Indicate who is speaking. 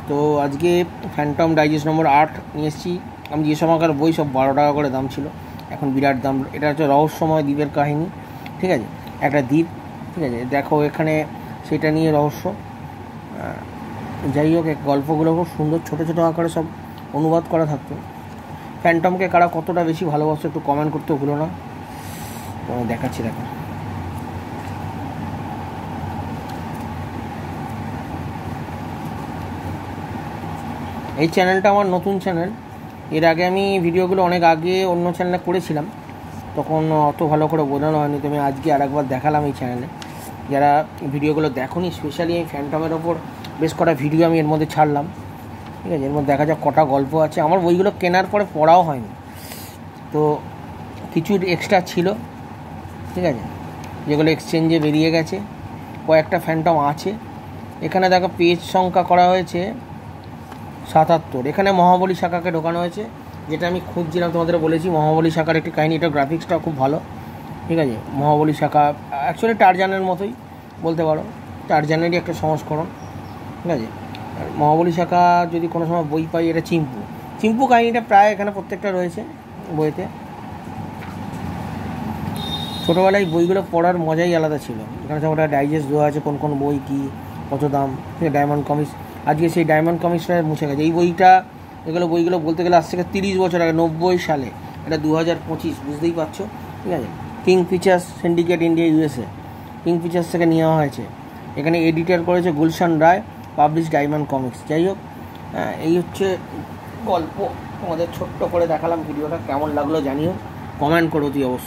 Speaker 1: তো আজকে Phantom digest নম্বর 8 নিয়ে এসেছি। আমি যে সময়কার বই সব 12 টাকা করে দাম ছিল, এখন বিরাট দাম। এটা হচ্ছে রহস্যময় দ্বীপের কাহিনী, ঠিক আছে? একটা দ্বীপ, ঠিক আছে? দেখো এখানে সেটা নিয়ে রহস্য। যাই হোক, গল্পগুলো খুব সুন্দর, ছোটো ছোটো আকারে সব অনুবাদ করা থাকতো। ফ্যান্টমকে কারা কতটা বেশি ভালোবাসো একটু কমেন্ট করতে ভুলো না। দেখাচ্ছি, দেখো। এই চ্যানেলটা আমার নতুন চ্যানেল। এর আগে আমি ভিডিওগুলো অনেক আগে অন্য চ্যানেলে করেছিলাম, তখন অত ভালো করে বোঝানো হয়নি। তো আমি আজকে আরেকবার দেখালাম এই চ্যানেলে। যারা ভিডিওগুলো দেখোনি, স্পেশালি এই ফ্যান্টমের ওপর বেশ কটা ভিডিও আমি এর মধ্যে ছাড়লাম, ঠিক আছে? এর মধ্যে দেখা যাক কটা গল্প আছে। আমার বইগুলো কেনার পরে পড়াও হয়নি, তো কিছু এক্সট্রা ছিল, ঠিক আছে, যেগুলো এক্সচেঞ্জে বেরিয়ে গেছে। কয়েকটা ফ্যান্টম আছে। এখানে দেখো পেজ সংখ্যা করা হয়েছে 77। এখানে মহাবলী শাখাকে ঢোকানো হয়েছে, যেটা আমি খুঁজছিলাম। তোমাদের বলেছি মহাবলী শাখার একটি কাহিনী, এটা গ্রাফিক্সটাও খুব ভালো, ঠিক আছে? মহাবলী শাখা অ্যাকচুয়ালি টারজানের মতোই বলতে পারো, টারজানেরই একটা সংস্করণ, ঠিক আছে? আর মহাবলী শাখা যদি কোনো সময় বই পাই, এটা চিম্পু কাহিনীটা প্রায় এখানে প্রত্যেকটা রয়েছে বইতে। ছোটোবেলায় বইগুলো পড়ার মজাই আলাদা ছিল। এখানে সব একটা ডাইজেস্ট দেওয়া আছে, কোন কোন বই কী কত দাম, ঠিক আছে? ডায়মন্ড কমিক্স, আজকে সেই ডায়মন্ড কমিক্সটা মুছে গেছে। এই বইটা, বইগুলো বলতে গেলে আজ থেকে 30 বছর আগে, 90 সালে। এটা 2025, বুঝতেই পারছো, ঠিক আছে? King features syndicate India USA, king features থেকে নেওয়া হয়েছে। এখানে এডিটর করেছে গুলশান রায়, পাবলিশ ডায়মন্ড কমিক্স। যাই হোক, এই হচ্ছে গল্প। তোমাদের ছোট্ট করে দেখালাম ভিডিওটা, কেমন লাগলো জানিও, কমেন্ট করো তুই অবশ্যই।